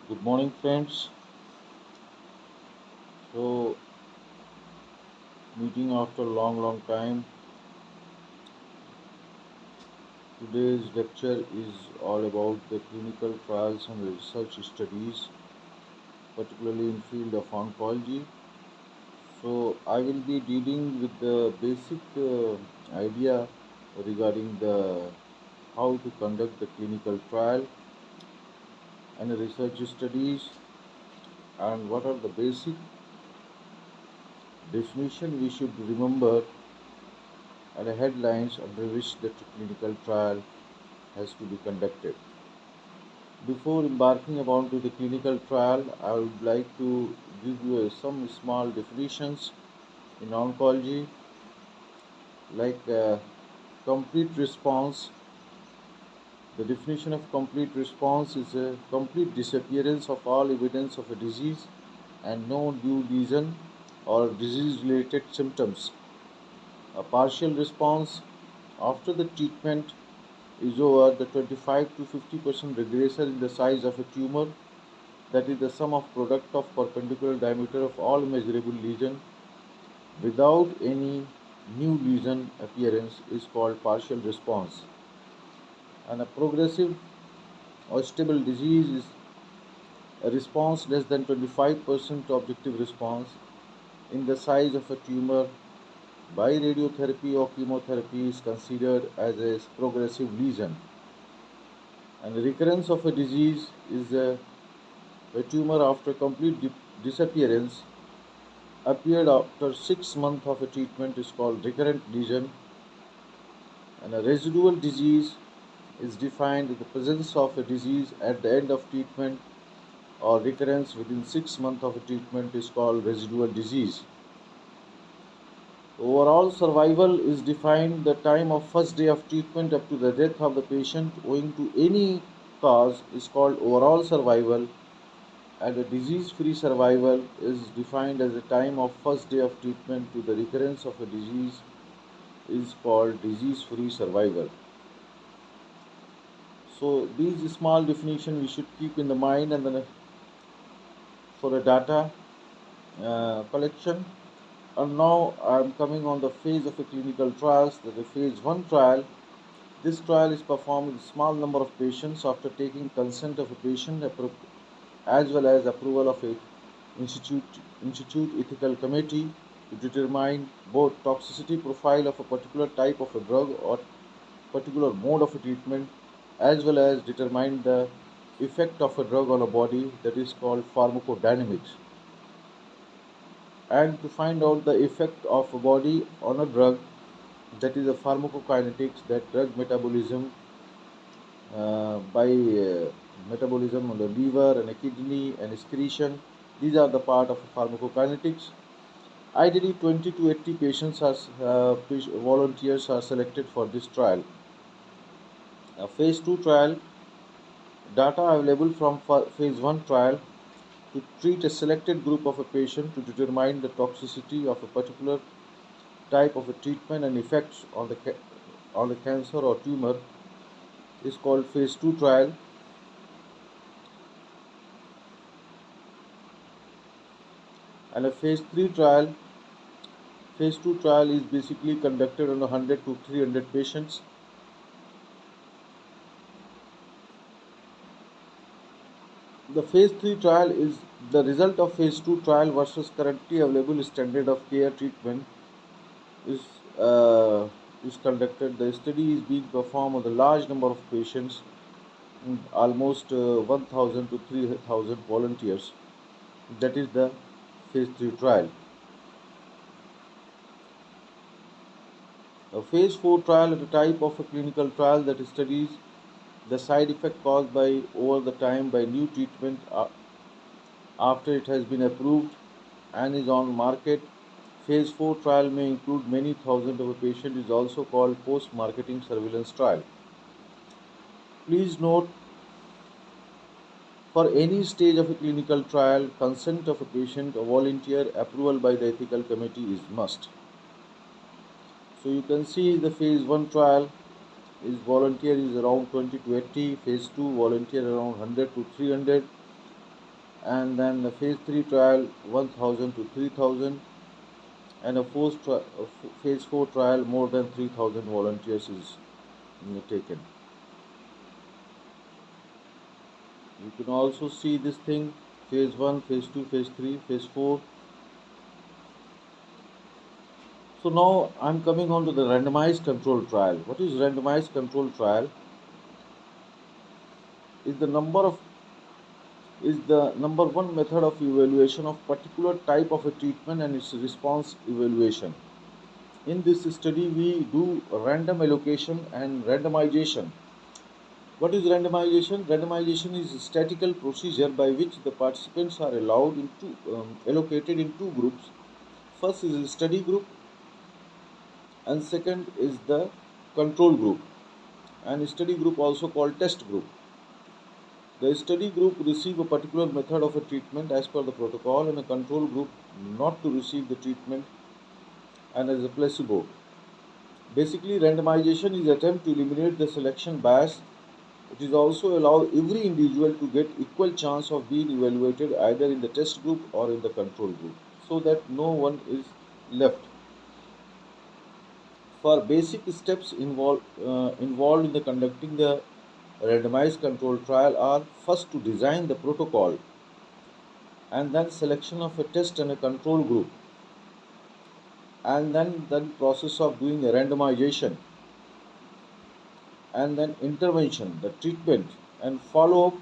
Good morning, friends. So, meeting after a long time. Today's lecture is all about the clinical trials and research studies, particularly in field of oncology. So, I will be dealing with the basic idea regarding the how to conduct the clinical trial and research studies, and what are the basic definition we should remember, and the headlines under which the clinical trial has to be conducted. Before embarking upon to the clinical trial, I would like to give you some small definitions in oncology, like complete response. The definition of complete response is a complete disappearance of all evidence of a disease and no new lesion or disease-related symptoms. A partial response after the treatment is over, the 25 to 50% regression in the size of a tumor, that is the sum of product of perpendicular diameter of all measurable lesion without any new lesion appearance, is called partial response. And a progressive or stable disease is a response less than 25% objective response in the size of a tumor by radiotherapy or chemotherapy is considered as a progressive lesion. And recurrence of a disease is a tumor after complete disappearance appeared after 6 months of a treatment is called recurrent lesion. And a residual disease is defined as the presence of a disease at the end of treatment or recurrence within 6 months of a treatment is called residual disease. Overall survival is defined the time of first day of treatment up to the death of the patient owing to any cause is called overall survival, and a disease-free survival is defined as the time of first day of treatment to the recurrence of a disease is called disease-free survival. So these small definition we should keep in the mind, and then for a data collection. And now I am coming on the phase of a clinical trials, that the phase 1 trial. This trial is performed with a small number of patients after taking consent of a patient as well as approval of a institute ethical committee to determine both toxicity profile of a particular type of a drug or particular mode of a treatment, as well as determine the effect of a drug on a body, that is called pharmacodynamics, and to find out the effect of a body on a drug, that is a pharmacokinetics, that drug metabolism by metabolism on the liver and a kidney and excretion. These are the part of pharmacokinetics. Ideally 20 to 80 patients are volunteers are selected for this trial. A phase 2 trial, data available from phase 1 trial to treat a selected group of a patient to determine the toxicity of a particular type of a treatment and effects on the cancer or tumor is called phase 2 trial. And a phase 3 trial, phase 2 trial is basically conducted on 100 to 300 patients. The phase 3 trial is the result of phase 2 trial versus currently available standard of care treatment is uh, is conducted. The study is being performed on a large number of patients, almost 1,000 to 3,000 volunteers. That is the phase 3 trial. A phase 4 trial is a type of a clinical trial that studies the side effect caused by over the time by new treatment after it has been approved and is on market. Phase 4 trial may include many thousands of a patient, is also called post-marketing surveillance trial. Please note, for any stage of a clinical trial, consent of a patient or volunteer, approval by the ethical committee is must. So you can see the phase 1 trial is volunteer is around 20 to 80, phase 2 volunteer around 100 to 300, and then the phase 3 trial 1000 to 3000, and a phase 4 trial more than 3000 volunteers is taken. You can also see this thing: phase 1, phase 2, phase 3, phase 4. So now I'm coming on to the randomized control trial. What is randomized control trial? Is the number one method of evaluation of particular type of a treatment and its response evaluation. In this study, we do random allocation and randomization. What is randomization? Randomization is a statistical procedure by which the participants are allocated in two groups. First is the study group, and second is the control group, and study group also called test group. The study group receive a particular method of a treatment as per the protocol, and a control group not to receive the treatment and as a placebo. Basically, randomization is attempt to eliminate the selection bias. It is also allow every individual to get equal chance of being evaluated either in the test group or in the control group, so that no one is left. For basic steps involved in the conducting the randomized control trial are: first to design the protocol, and then selection of a test and a control group, and then the process of doing a randomization, and then intervention, the treatment and follow-up,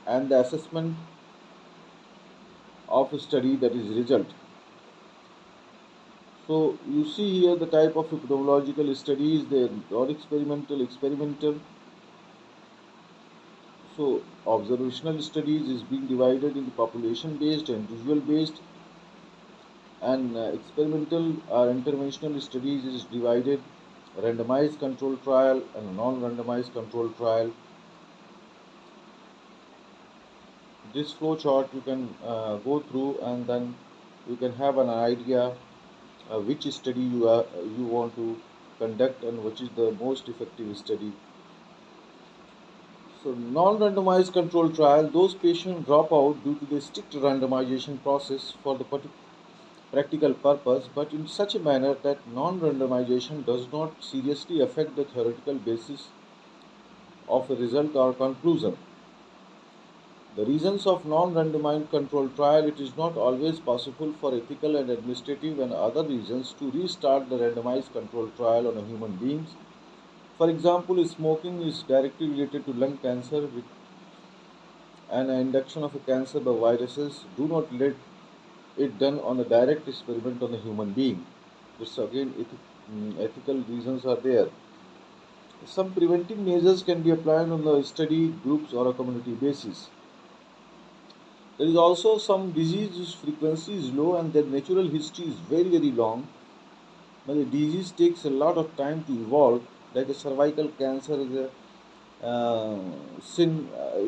and the assessment of a study, that is result. So you see here the type of epidemiological studies, they are experimental. So observational studies is being divided into population based and individual based, and experimental or interventional studies is divided randomized control trial and non-randomized control trial. This flow chart you can go through, and then you can have an idea which study you want to conduct and which is the most effective study. So non-randomized control trial, those patients drop out due to the strict randomization process for the practical purpose, but in such a manner that non-randomization does not seriously affect the theoretical basis of a result or conclusion. The reasons of non-randomized control trial: it is not always possible for ethical and administrative and other reasons to restart the randomized control trial on a human beings. For example, smoking is directly related to lung cancer and induction of a cancer by viruses. Do not let it done on a direct experiment on a human being. This again, ethical reasons are there. Some preventive measures can be applied on the study groups or a community basis. There is also some disease whose frequency is low and their natural history is very long, but the disease takes a lot of time to evolve, like a cervical cancer is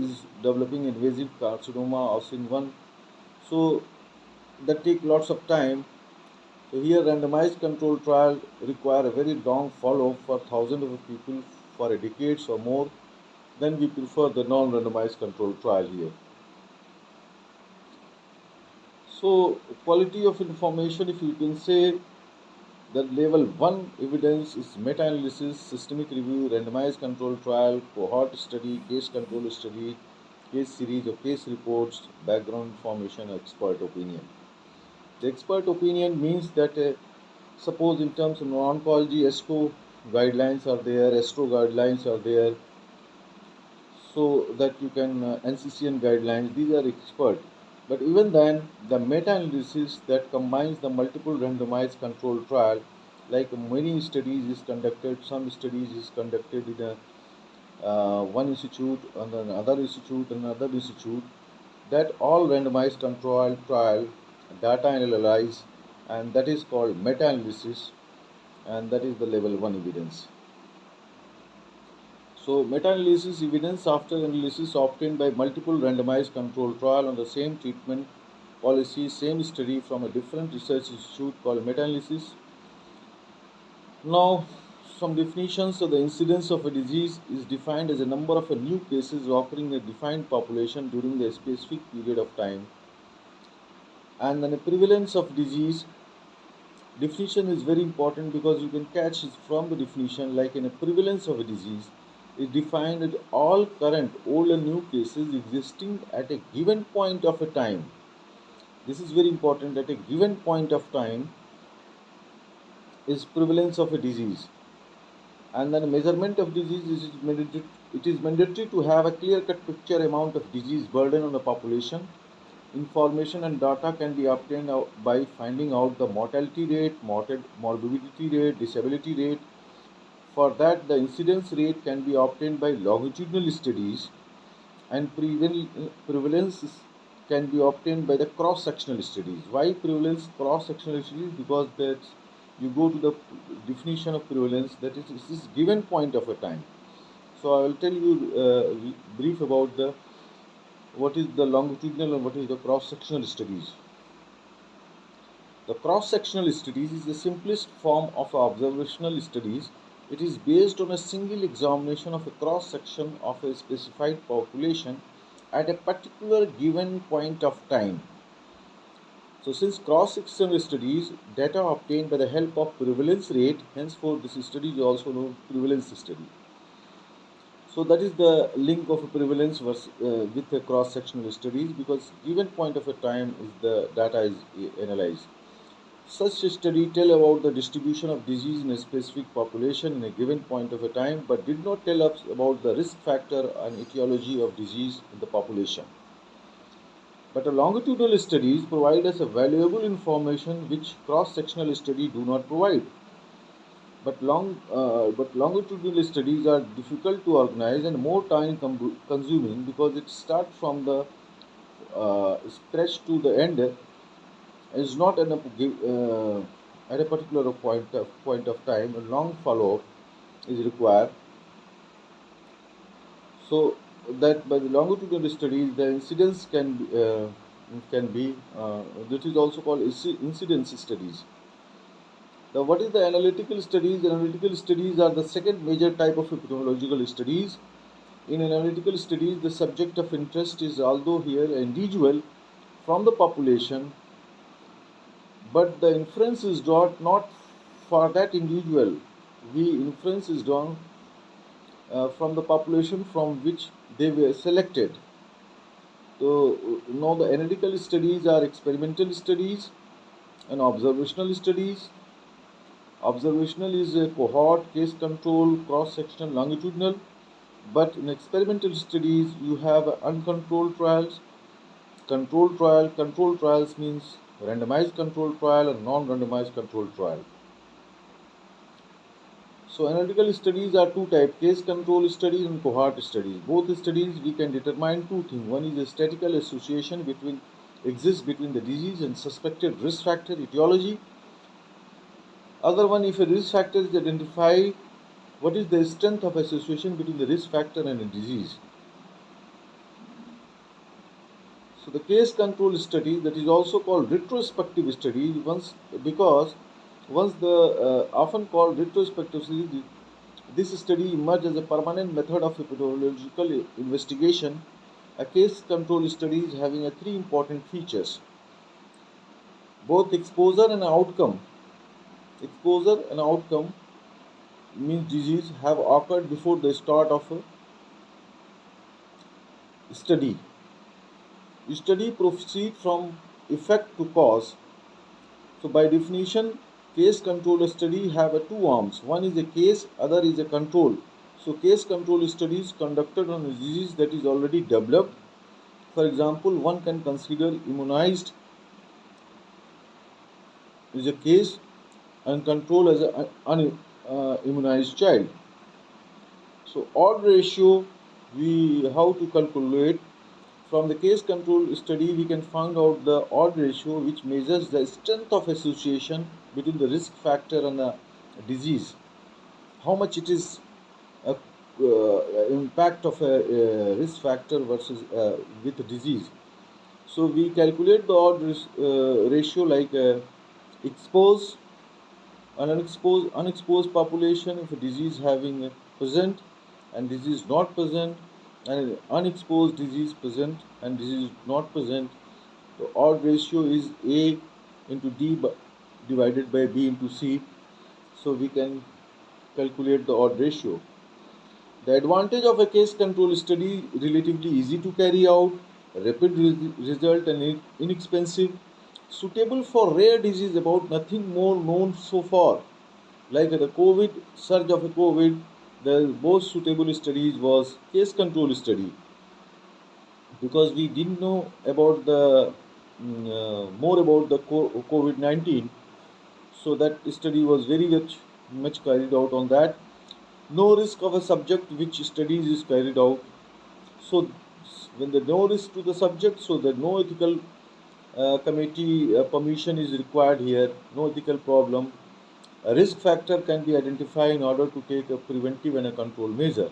is developing invasive carcinoma or sin 1. So that take lots of time. So here randomized control trial require a very long follow-up for thousands of people for a decades or more. Then we prefer the non-randomized control trial here. So quality of information, if you can say, that level 1 evidence is meta-analysis, systemic review, randomized control trial, cohort study, case control study, case series of case reports, background information, expert opinion. The expert opinion means that suppose in terms of oncology, ESCO guidelines are there, ESTRO guidelines are there, so that you can NCCN guidelines, these are expert. But even then, the meta-analysis that combines the multiple randomized control trial, like many studies is conducted, some studies is conducted in one institute and another institute and another institute, that all randomized control trial data analyze, and that is called meta-analysis, and that is the level 1 evidence. So meta-analysis evidence after analysis obtained by multiple randomized control trial on the same treatment policy, same study from a different research institute, called meta-analysis. Now, some definitions. So the incidence of a disease is defined as a number of new cases occurring in a defined population during a specific period of time. And then the prevalence of disease definition is very important because you can catch it from the definition, like in a prevalence of a disease is defined as all current old and new cases existing at a given point of a time. This is very important. At a given point of time is prevalence of a disease. And then measurement of disease is mandatory. It is mandatory to have a clear-cut picture amount of disease burden on the population. Information and data can be obtained by finding out the mortality rate, morbidity rate, disability rate. For that, the incidence rate can be obtained by longitudinal studies, and prevalence can be obtained by the cross-sectional studies. Why prevalence cross-sectional studies? Because that you go to the definition of prevalence, that is this given point of a time. So I will tell you brief about the what is the longitudinal and what is the cross-sectional studies. The cross-sectional studies is the simplest form of observational studies. It is based on a single examination of a cross-section of a specified population at a particular given point of time. So since cross-sectional studies, data obtained by the help of prevalence rate, henceforth this study is also known prevalence study. So that is the link of prevalence with the cross-sectional studies, because given point of a time is the data is analyzed. Such a study tell about the distribution of disease in a specific population in a given point of a time, but did not tell us about the risk factor and etiology of disease in the population. But a longitudinal studies provide us a valuable information which cross-sectional study do not provide. But longitudinal studies are difficult to organize and more time consuming, because it starts from the scratch to the end is not enough at a particular point of time. A long follow-up is required. So that by the longitudinal studies, the incidence can be that is also called incidence studies. Now, what is the analytical studies? Analytical studies are the second major type of epidemiological studies. In analytical studies, the subject of interest is, although here, an individual from the population, but the inference is drawn not for that individual. The inference is drawn from the population from which they were selected. So now the analytical studies are experimental studies and observational studies. Observational is a cohort, case control, cross-sectional, longitudinal. But in experimental studies, you have uncontrolled trials, controlled trial. Controlled trials means randomized controlled trial and non-randomized controlled trial. So analytical studies are two types: case control studies and cohort studies. Both studies we can determine two things. One is a statistical association exists between the disease and suspected risk factor etiology. Other one, if a risk factor is identified, what is the strength of association between the risk factor and a disease? So the case control study, that is also called retrospective study, often called retrospective study, this study emerged as a permanent method of epidemiological investigation. A case control study is having three important features: both exposure and outcome. Exposure and outcome means disease have occurred before the start of a study. Study proceeds from effect to cause. So by definition, case control study have two arms. One is a case, other is a control. So case control studies conducted on a disease that is already developed. For example, one can consider immunized is a case and control as an unimmunized child. So odd ratio how to calculate. From the case control study, we can find out the odd ratio, which measures the strength of association between the risk factor and the disease. How much it is impact of a risk factor versus with a disease. So we calculate the odd ratio like expose An unexposed population, if a disease having present and disease not present, and an unexposed disease present and disease not present, the odd ratio is A into D divided by B into C. So we can calculate the odd ratio. The advantage of a case control study: relatively easy to carry out, rapid result and inexpensive, suitable for rare disease, about nothing more known so far. Like the COVID surge of a COVID, the most suitable studies was case control study, because we didn't know about the more about the COVID-19. So that study was very much carried out on that. No risk of a subject which studies is carried out. So when the no risk to the subject, so the no ethical committee permission is required here. No ethical problem. A risk factor can be identified in order to take a preventive and a control measure.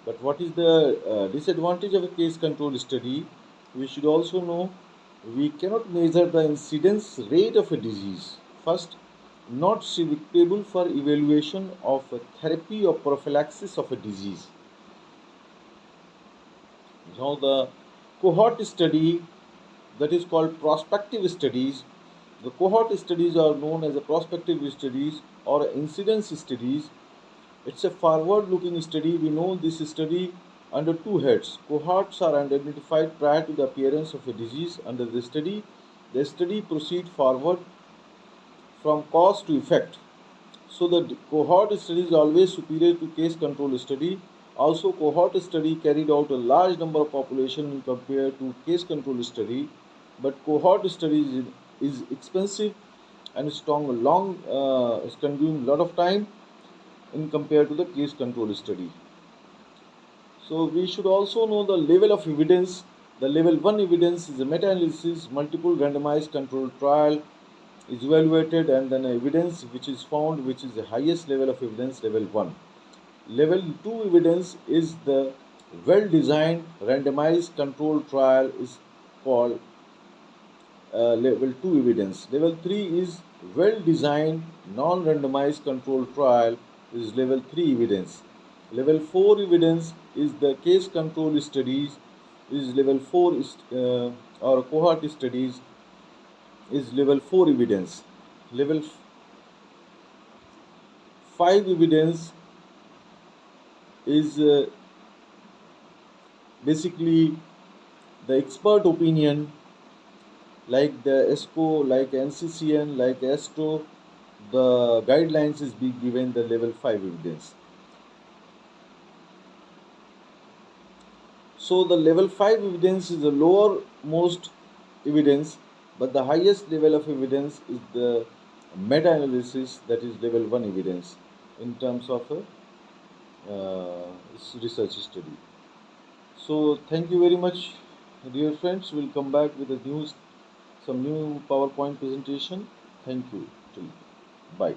But what is the disadvantage of a case control study? We should also know we cannot measure the incidence rate of a disease. First, not suitable for evaluation of a therapy or prophylaxis of a disease. Now, the cohort study, that is called prospective studies. The cohort studies are known as the prospective studies or incidence studies. It's a forward-looking study. We know this study under two heads. Cohorts are identified prior to the appearance of a disease under the study. The study proceeds forward from cause to effect. So the cohort study is always superior to case control study. Also, cohort study carried out a large number of population compared to case control study, but cohort study is expensive and it's consuming a lot of time in compared to the case control study. So we should also know the level of evidence. The level 1 evidence is a meta-analysis, multiple randomized controlled trial is evaluated, and then evidence which is found, which is the highest level of evidence, level 1. Level 2 evidence is the well-designed randomized controlled trial is called level 2 evidence. Level 3 is well-designed non-randomized controlled trial is level 3 evidence. Level 4 evidence is the case control studies is level 4 or cohort studies is level 4 evidence. Level 5 evidence is basically the expert opinion, like the ESCO, like NCCN, like ESTO. The guidelines is being given the level 5 evidence. So the level 5 evidence is the lower most evidence, but the highest level of evidence is the meta-analysis, that is level 1 evidence in terms of a research study. So thank you very much, dear friends. We'll come back with some new PowerPoint presentation. Thank you. Bye.